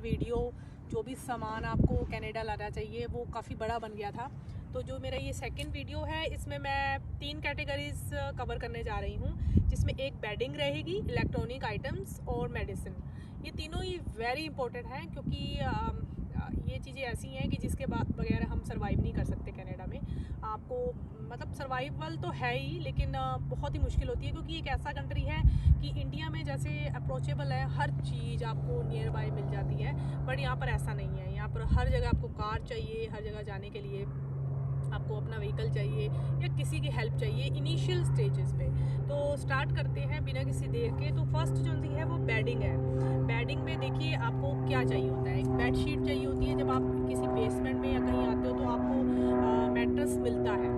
Video, जो भी सामान आपको कनाडा लाना चाहिए वो काफ़ी बड़ा बन गया था। तो जो मेरा ये सेकंड वीडियो है, इसमें मैं 3 कैटेगरीज कवर करने जा रही हूँ, जिसमें एक बेडिंग रहेगी, इलेक्ट्रॉनिक आइटम्स और मेडिसिन। ये तीनों ही वेरी इंपॉर्टेंट हैं, क्योंकि ये चीज़ें ऐसी हैं कि जिसके बाद बगैर हम सर्वाइव नहीं कर सकते कनाडा में। आपको मतलब सर्वाइवल तो है ही, लेकिन बहुत ही मुश्किल होती है, क्योंकि एक ऐसा कंट्री है कि इंडिया में जैसे अप्रोचेबल है, हर चीज़ आपको नियर बाय मिल जाती है, बट यहाँ पर ऐसा नहीं है। यहाँ पर हर जगह आपको कार चाहिए, हर जगह जाने के लिए आपको अपना व्हीकल चाहिए या किसी की हेल्प चाहिए इनिशियल स्टेजेस पे। तो स्टार्ट करते हैं बिना किसी देर के। तो फर्स्ट जो सी है वो बेडिंग है। बेडिंग में देखिए आपको क्या चाहिए होता है। एक बेड शीट चाहिए होती है। जब आप किसी बेसमेंट में या कहीं आते हो तो आपको मैट्रेस मिलता है।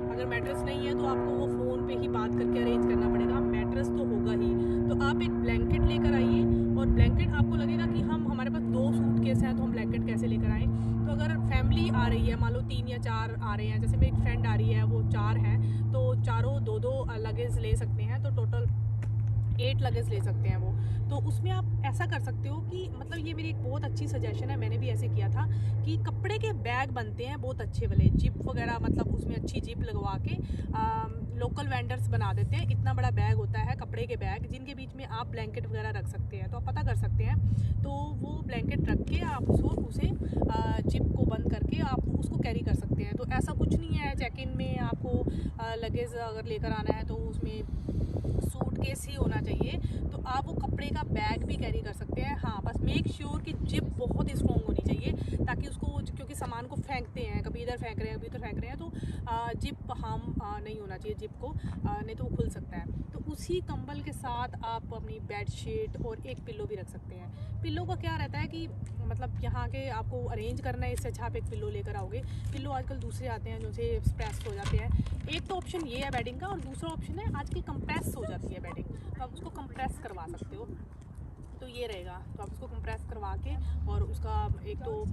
अगर मैट्रेस नहीं है तो आपको वो फ़ोन पे ही बात करके अरेंज करना पड़ेगा। मैट्रेस तो होगा ही। तो आप एक ब्लैंकेट लेकर आइए, और ब्लैंकेट आपको लगेगा कि हमारे पास 2 सूटकेस हैं तो हम ब्लैंकेट कैसे लेकर आएँ। तो अगर फैमिली आ रही है, मान लो 3 या 4 आ रहे हैं, जैसे मेरी एक फ्रेंड आ रही है वो 4 हैं, तो चारों 2-2 लगेज ले सकते हैं, तो टोटल 8 लगेज ले सकते हैं वो। तो उसमें आप ऐसा कर सकते हो कि मतलब ये मेरी एक बहुत अच्छी सजेशन है, मैंने भी ऐसे किया था कि कपड़े के बैग बनते हैं बहुत अच्छे वाले, जिप वगैरह, मतलब उसमें अच्छी जिप लगवा के लोकल वेंडर्स बना देते हैं। इतना बड़ा बैग होता है कपड़े के बैग, जिनके बीच में आप ब्लैंकेट वगैरह रख सकते हैं। तो आप पता कर सकते हैं, तो वो ब्लैंकेट रख के आप उसे जिप को बंद करके आप उसको कैरी कर सकते हैं। तो ऐसा कुछ नहीं है, चेक इन में आपको लगेज अगर लेकर आना है तो उसमें सूटकेस ही होना चाहिए, तो आप वो कपड़े का बैग भी कैरी कर सकते हैं। हाँ, बस मेक श्योर कि जिप बहुत ही स्ट्रॉन्ग होनी चाहिए, ताकि उसको, क्योंकि सामान को फेंकते हैं, कभी इधर फेंक रहे हैं, कभी उधर फेंक रहे हैं, तो जिप हार्म नहीं होना चाहिए जिप को, नहीं तो वो खुल सकता है। तो उसी कंबल के साथ आप अपनी बेड शीट और एक पिल्लो भी रख सकते हैं। पिल्लो का क्या रहता है कि मतलब यहाँ के आपको अरेंज करना है, इससे अच्छा आप एक पिल्लो लेकर आओगे। पिल्लो आजकल दूसरे आते हैं जो से स्प्रेस हो जाते हैं। एक तो ऑप्शन ये है बेडिंग का, और दूसरा ऑप्शन है आजकल कंप्रेस हो जाती है बेडिंग, तो आप उसको कंप्रेस करवा सकते हो। तो ये रहेगा, तो आप उसको कंप्रेस करवा के, और उसका एक तो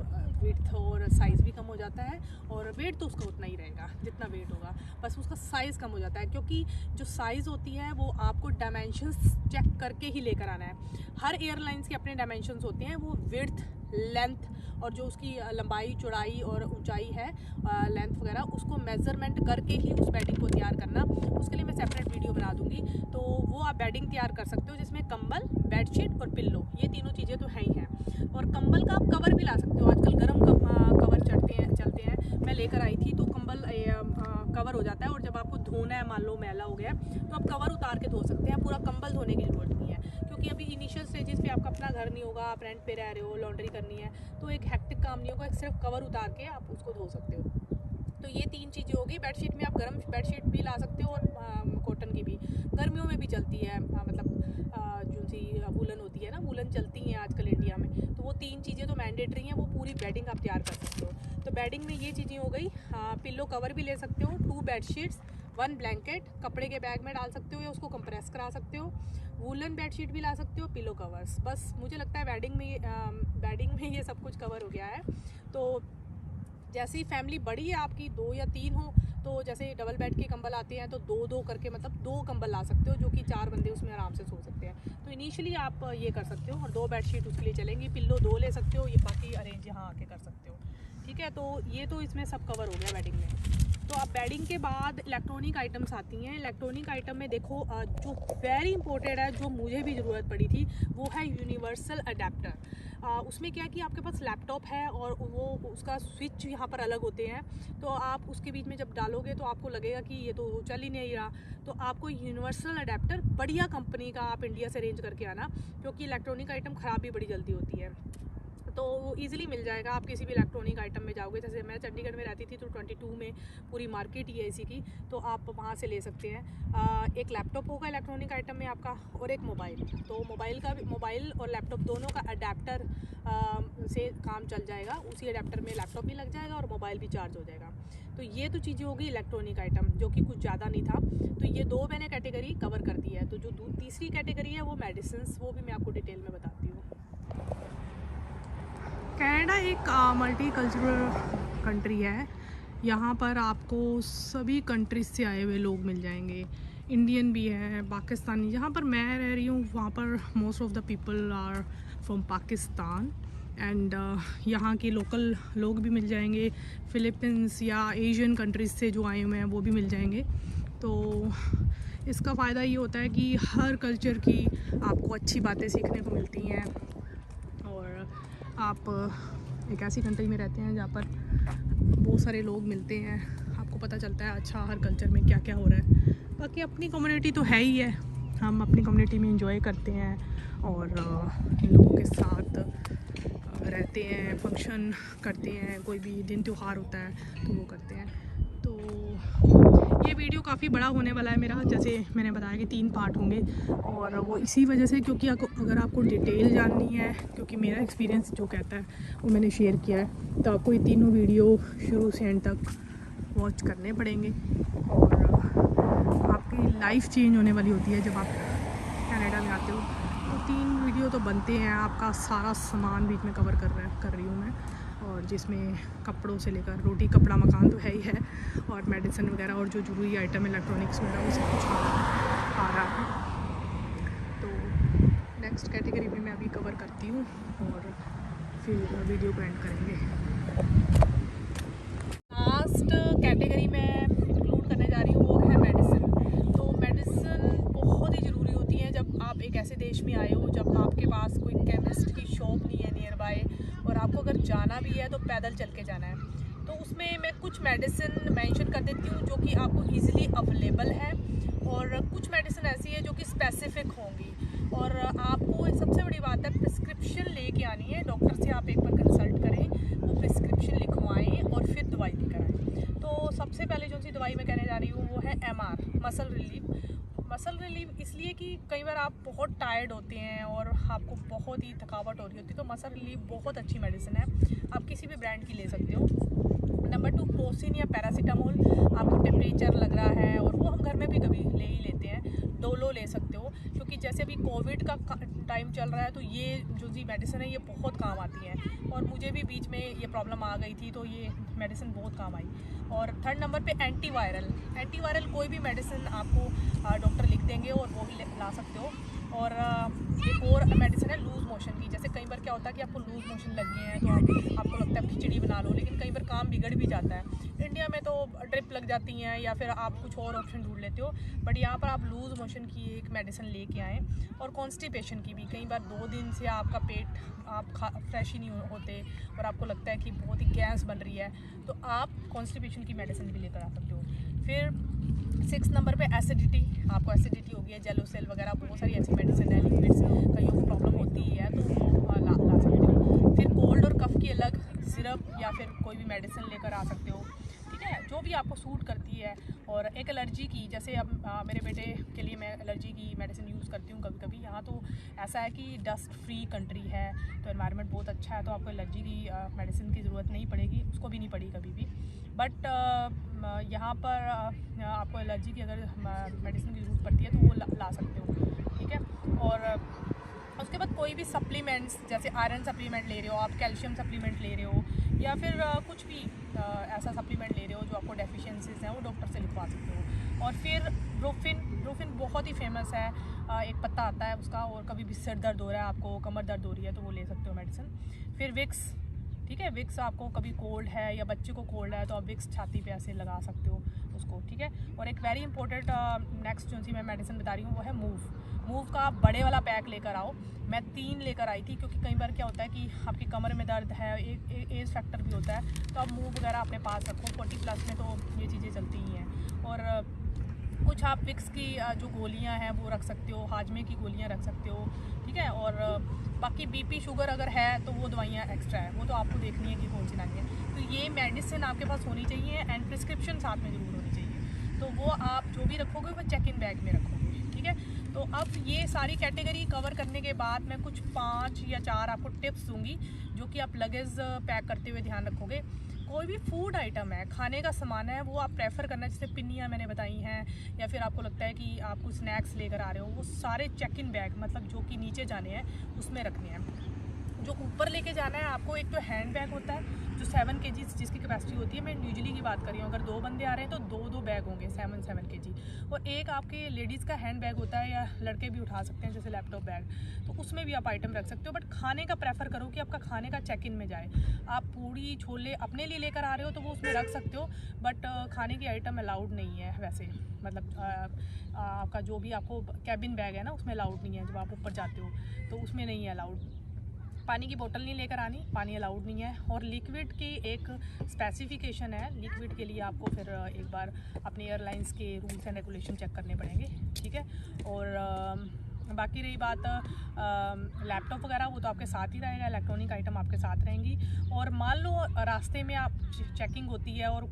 विड्थ और साइज़ भी कम हो जाता है, और वेट तो उसका उतना ही रहेगा जितना वेट होगा, बस उसका साइज़ कम हो जाता है, क्योंकि जो साइज़ होती है वो आपको डायमेंशंस चेक करके ही लेकर आना है। हर एयरलाइंस के अपने डायमेंशंस होते हैं, वो विड्थ, लेंथ और जो उसकी लंबाई, चौड़ाई और ऊंचाई है, लेंथ वगैरह, उसको मेज़रमेंट करके ही उस बेडिंग को तैयार करना। उसके लिए मैं सेपरेट वीडियो बना दूंगी, तो वो आप बेडिंग तैयार कर सकते हो, जिसमें कंबल, बेडशीट और पिल्लो, ये तीनों चीज़ें तो है ही हैं। और कंबल का आप कवर भी ला सकते हो, आजकल गर्म कवर चलते हैं। मैं लेकर आई थी, तो कंबल कवर हो जाता है, और जब आपको धोना है, मान लो मैला हो गया, तो आप कवर उतार के धो सकते हैं, पूरा कंबल धोने की ज़रूरत नहीं है। क्योंकि अभी इनिशियल स्टेजेस पे आपका अपना घर नहीं होगा, आप रेंट पे रह रहे हो, लॉन्ड्री करनी है, तो एक हेक्टिक काम नहीं होगा, सिर्फ कवर उतार के आप उसको धो सकते हो। तो ये 3 चीज़ें होगी। बेडशीट में आप गर्म बेडशीट भी ला सकते हो, और कॉटन की भी, गर्मियों में भी चलती है, मतलब जो सी वूलन होती है ना, वूलन चलती हैं आजकल इंडिया में। तो वो 3 चीज़ें तो मैंडेटरी हैं, वो पूरी बेडिंग आप तैयार कर सकते हो। तो बेडिंग में ये चीज़ें हो गई। पिल्लो कवर भी ले सकते हो, 2 बेडशीट्स, 1 ब्लैंकेट, कपड़े के बैग में डाल सकते हो या उसको कंप्रेस करा सकते हो, वूलन बेडशीट भी ला सकते हो, पिलो कवर्स। बस मुझे लगता है बेडिंग में ये सब कुछ कवर हो गया है। तो जैसे ही फैमिली बड़ी है आपकी, 2 या 3 हो, तो जैसे डबल बेड के कंबल आते हैं, तो 2-2 करके, मतलब 2 कंबल ला सकते हो, जो कि 4 बंदे उसमें आराम से सो सकते हैं। तो इनिशियली आप ये कर सकते हो, और 2 बेडशीट उसके लिए चलेंगी, पिल्लो 2 ले सकते हो, ये बाकी अरेंज यहाँ आके कर सकते हो। ठीक है, तो ये तो इसमें सब कवर हो गया बेडिंग में। तो अब बेडिंग के बाद इलेक्ट्रॉनिक आइटम्स आती हैं। इलेक्ट्रॉनिक आइटम में देखो, जो वेरी इंपॉर्टेंट है, जो मुझे भी ज़रूरत पड़ी थी, वो है यूनिवर्सल अडेप्टर। उसमें क्या है कि आपके पास लैपटॉप है और वो उसका स्विच यहाँ पर अलग होते हैं, तो आप उसके बीच में जब डालोगे तो आपको लगेगा कि ये तो चल ही नहीं रहा। तो आपको यूनिवर्सल अडेप्टर बढ़िया कंपनी का आप इंडिया से अरेंज करके आना, क्योंकि इलेक्ट्रॉनिक आइटम ख़राब भी बड़ी जल्दी होती है। तो वो ईज़िली मिल जाएगा। आप किसी भी इलेक्ट्रॉनिक आइटम में जाओगे, जैसे मैं चंडीगढ़ में रहती थी, तो 22 में पूरी मार्केट ही है इसी की, तो आप वहाँ से ले सकते हैं। एक लैपटॉप होगा इलेक्ट्रॉनिक आइटम में आपका, और एक मोबाइल। तो मोबाइल और लैपटॉप दोनों का अडेप्टर से काम चल जाएगा। उसी अडेप्टर में लैपटॉप भी लग जाएगा और मोबाइल भी चार्ज हो जाएगा। तो ये तो चीज़ें होगी इलेक्ट्रॉनिक आइटम, जो कि कुछ ज़्यादा नहीं था। तो ये 2 मैंने कैटेगरी कवर कर दी है। तो जो तीसरी कैटेगरी है वो मेडिसिन्स, वो भी मैं आपको डिटेल में बताती हूँ। कनाडा एक मल्टी कल्चरल कंट्री है। यहाँ पर आपको सभी कंट्रीज से आए हुए लोग मिल जाएंगे। इंडियन भी है, पाकिस्तानी। जहाँ पर मैं रह रही हूँ वहाँ पर most of the people are from Pakistan. And यहाँ के लोकल लोग भी मिल जाएंगे, फ़िलीपींस या एशियन कंट्रीज़ से जो आए हुए हैं वो भी मिल जाएंगे। तो इसका फ़ायदा ये होता है कि हर कल्चर की आपको अच्छी बातें सीखने को मिलती हैं, और आप एक ऐसी कंट्री में रहते हैं जहाँ पर बहुत सारे लोग मिलते हैं, आपको पता चलता है अच्छा हर कल्चर में क्या क्या हो रहा है। बाकी अपनी कम्युनिटी तो है ही है, हम अपनी कम्युनिटी में एंजॉय करते हैं और लोगों के साथ रहते हैं, फंक्शन करते हैं, कोई भी दिन त्यौहार होता है तो वो करते हैं। तो ये वीडियो काफ़ी बड़ा होने वाला है मेरा, जैसे मैंने बताया कि 3 पार्ट होंगे, और वो इसी वजह से क्योंकि अगर आपको डिटेल जाननी है, क्योंकि मेरा एक्सपीरियंस जो कहता है वो मैंने शेयर किया है, तो आपको ये तीनों वीडियो शुरू से एंड तक वॉच करने पड़ेंगे। और आपकी लाइफ चेंज होने वाली होती है जब आप कनाडा में आते हो। तो 3 वीडियो तो बनते हैं, आपका सारा सामान बीच में कवर कर रही हूँ मैं, और जिसमें कपड़ों से लेकर रोटी कपड़ा मकान तो है ही है, और मेडिसिन वगैरह और जो ज़रूरी आइटम इलेक्ट्रॉनिक्स वगैरह वो सब कुछ आ रहा है। तो नेक्स्ट कैटेगरी भी मैं अभी कवर करती हूँ और फिर वीडियो को एंड करेंगे। लास्ट कैटेगरी में इंक्लूड करने जा रही हूँ वो है मेडिसिन। तो मेडिसिन बहुत ही ज़रूरी होती है जब आप एक ऐसे देश में आए हो जब आपके पास कोई केमिस्ट की शॉप नहीं है नियर बाय, और आपको अगर जाना भी है तो पैदल चल के जाना है। तो उसमें मैं कुछ मेडिसिन मेंशन कर देती हूँ जो कि आपको इजीली अवेलेबल है, और कुछ मेडिसिन ऐसी है जो कि स्पेसिफिक होंगी। और आपको सबसे बड़ी बात है प्रिस्क्रिप्शन लेके आनी है, डॉक्टर से आप एक बार कंसल्ट करें, वो प्रिस्क्रिप्शन लिखवाएं और फिर दवाई लेकर आएँ। तो सबसे पहले जो सी दवाई मैं कहने जा रही हूँ वो है MR, muscle relief. Muscle relief इसलिए कि कई बार आप बहुत टायर्ड होते हैं और आपको बहुत ही थकावट हो रही होती है, तो मसल रिलीफ बहुत अच्छी मेडिसिन है, आप किसी भी ब्रांड की ले सकते हो। नंबर 2 क्रोसिन या पैरासीटामोल, आपको टेम्परेचर लग रहा है और वो हम घर में भी कभी ले ही लेते हैं, डोलो ले सकते हो, क्योंकि जैसे अभी कोविड का टाइम चल रहा है तो ये जो जी मेडिसिन है ये बहुत काम आती है, और मुझे भी बीच में ये प्रॉब्लम आ गई थी तो ये मेडिसिन बहुत काम आई। और थर्ड नंबर पे एंटीवायरल कोई भी मेडिसिन आपको डॉक्टर लिख देंगे और वो भी ला सकते हो। और एक और मेडिसिन है लूज़ मोशन की, जैसे कई बार क्या होता है कि आपको लूज़ मोशन लग गए हैं तो आपको लगता है खिचड़ी बना लो, लेकिन कई बार काम बिगड़ भी जाता है। इंडिया में तो ड्रिप लग जाती हैं या फिर आप कुछ और ऑप्शन ढूंढ लेते हो, बट यहाँ पर आप लूज़ मोशन की एक मेडिसिन लेके आएँ। और कॉन्स्टिपेशन की भी, कई बार 2 दिन से आपका पेट आप फ्रेश ही नहीं होते और आपको लगता है कि बहुत ही गैस बन रही है, तो आप कॉन्स्टिपेशन की मेडिसिन भी लेकर आ सकते हो। फिर 6 नंबर पे एसिडिटी, आपको एसिडिटी हो गई है, जेलोसेल वगैरह बहुत सारी ऐसी मेडिसिन है, लिक्विड्स कईयों को प्रॉब्लम होती है तो वो ला सकते हो। फिर कोल्ड और कफ की अलग सिरप या फिर कोई भी मेडिसिन लेकर आ सकते हो, ठीक है, जो भी आपको सूट करती है। और एक एलर्जी की, जैसे अब मेरे बेटे के लिए मैं एलर्जी की मेडिसिन यूज़ करती हूँ कभी कभी। यहाँ तो ऐसा है कि डस्ट फ्री कंट्री है तो एनवायरनमेंट बहुत अच्छा है, तो आपको एलर्जी की मेडिसिन की ज़रूरत नहीं पड़ेगी, उसको भी नहीं पड़ी कभी भी। बट यहाँ पर आपको एलर्जी की अगर मेडिसिन की ज़रूरत पड़ती है तो वो ला सकते हो, ठीक है। और उसके बाद कोई भी सप्लीमेंट्स, जैसे आयरन सप्लीमेंट ले रहे हो आप, कैल्शियम सप्लीमेंट ले रहे हो, या फिर कुछ भी ऐसा सप्लीमेंट ले रहे हो जो आपको डेफिशिएंसीज हैं, वो डॉक्टर से लिखवा सकते हो। और फिर ब्रोफिन बहुत ही फेमस है, एक पत्ता आता है उसका, और कभी भी सिर दर्द हो रहा है आपको, कमर दर्द हो रही है तो वो ले सकते हो मेडिसिन। फिर विक्स, ठीक है, विक्स आपको कभी कोल्ड है या बच्चे को कोल्ड है तो आप विक्स छाती पे ऐसे लगा सकते हो उसको, ठीक है। और एक वेरी इंपॉर्टेंट नेक्स्ट जो सी मैं मेडिसिन बता रही हूँ वो है मूव का आप बड़े वाला पैक लेकर आओ। मैं 3 लेकर आई थी, क्योंकि कई बार क्या होता है कि आपकी कमर में दर्द है, एज फैक्टर भी होता है, तो आप मूव वगैरह अपने पास रखो, 40+ में तो ये चीज़ें चलती ही हैं। और कुछ आप विक्स की जो गोलियां हैं वो रख सकते हो, हाजमे की गोलियां रख सकते हो, ठीक है। और बाकी BP शुगर अगर है तो वो दवाइयाँ एक्स्ट्रा है, वो तो आपको देखनी है कि कौन सी लानी है। तो ये मेडिसिन आपके पास होनी चाहिए एंड प्रिस्क्रिप्शन साथ में ज़रूर होनी चाहिए, तो वो आप जो भी रखोगे वो चेक इन बैग में रखोगे, ठीक है। तो अब ये सारी कैटेगरी कवर करने के बाद मैं कुछ 5 या 4 आपको टिप्स दूंगी जो कि आप लगेज पैक करते हुए ध्यान रखोगे। कोई भी फूड आइटम है, खाने का सामान है, वो आप प्रेफर करना, जैसे पिन्नियाँ मैंने बताई हैं, या फिर आपको लगता है कि आप कुछ स्नैक्स लेकर आ रहे हो, वो सारे चेक इन बैग, मतलब जो कि नीचे जाने हैं उसमें रखने हैं। जो ऊपर लेके जाना है आपको, एक तो हैंड बैग होता है जो 7 kg जिसकी कैपेसिटी होती है। मैं यूजुअली की बात कर रही हूँ, अगर 2 बंदे आ रहे हैं तो 2 बैग होंगे 7 kg। और एक आपके लेडीज़ का हैंड बैग होता है, या लड़के भी उठा सकते हैं जैसे लैपटॉप बैग, तो उसमें भी आप आइटम रख सकते हो। बट खाने का प्रेफर करो कि आपका खाने का चेक इन में जाए। आप पूड़ी छोले अपने लिए लेकर आ रहे हो तो वो उसमें रख सकते हो, बट खाने की आइटम अलाउड नहीं है वैसे, मतलब आपका जो भी आपको कैबिन बैग है ना उसमें अलाउड नहीं है। जब आप ऊपर जाते हो तो उसमें नहीं है अलाउड। पानी की बोतल नहीं लेकर आनी, पानी अलाउड नहीं है। और लिक्विड की एक स्पेसिफिकेशन है, लिक्विड के लिए आपको फिर एक बार अपने एयरलाइंस के रूल्स एंड रेगुलेशन चेक करने पड़ेंगे, ठीक है। और बाकी रही बात लैपटॉप वगैरह, वो तो आपके साथ ही रहेगा, इलेक्ट्रॉनिक आइटम आपके साथ रहेंगी। और मान लो रास्ते में आप चेकिंग होती है और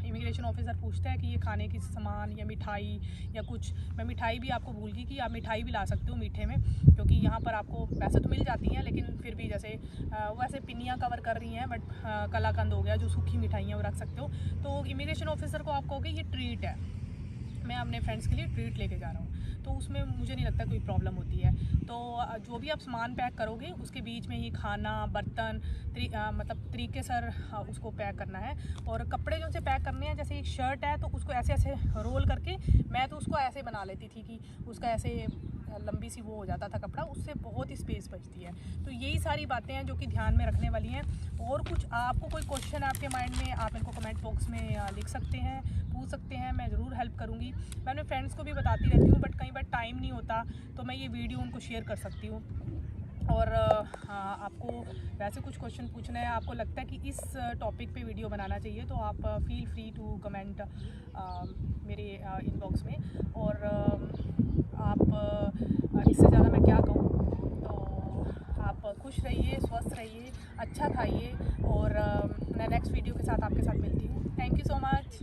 इमिग्रेशन ऑफिसर पूछता है कि ये खाने की सामान या मिठाई या कुछ, मैं मिठाई भी आपको भूल गई कि आप मिठाई भी ला सकते हो मीठे में, क्योंकि यहाँ पर आपको वैसे तो मिल जाती हैं, लेकिन फिर भी जैसे वैसे पिनियाँ कवर कर रही हैं, बट कलाकंद हो गया, जो सूखी मिठाइयाँ वो रख सकते हो। तो इमिग्रेशन ऑफिसर को आप कहोगे ये ट्रीट है, मैं अपने फ्रेंड्स के लिए ट्रीट लेके जा रहा हूँ, तो उसमें मुझे नहीं लगता कोई प्रॉब्लम होती है। तो जो भी आप सामान पैक करोगे उसके बीच में ही खाना, बर्तन मतलब तरीके सर उसको पैक करना है। और कपड़े जो से पैक करने हैं, जैसे एक शर्ट है तो उसको ऐसे ऐसे रोल करके, मैं तो उसको ऐसे बना लेती थी कि उसका ऐसे लंबी सी वो हो जाता था कपड़ा, उससे बहुत ही स्पेस बचती है। तो यही सारी बातें हैं जो कि ध्यान में रखने वाली हैं। और कुछ आपको कोई क्वेश्चन आपके माइंड में, आप इनको कमेंट बॉक्स में लिख सकते हैं, पूछ सकते हैं, मैं ज़रूर हेल्प करूँगी। मैं अपने फ्रेंड्स को भी बताती रहती हूँ, बट कई बार टाइम नहीं होता तो मैं ये वीडियो उनको शेयर कर सकती हूँ। और आपको वैसे कुछ क्वेश्चन पूछना है, आपको लगता है कि इस टॉपिक पे वीडियो बनाना चाहिए, तो आप फील फ्री टू कमेंट मेरे इनबॉक्स में। और आप इससे ज़्यादा मैं क्या कहूँ। तो आप खुश रहिए, स्वस्थ रहिए, अच्छा खाइए, और मैं नेक्स्ट वीडियो के साथ आपके साथ मिलती हूँ। Thank you so much.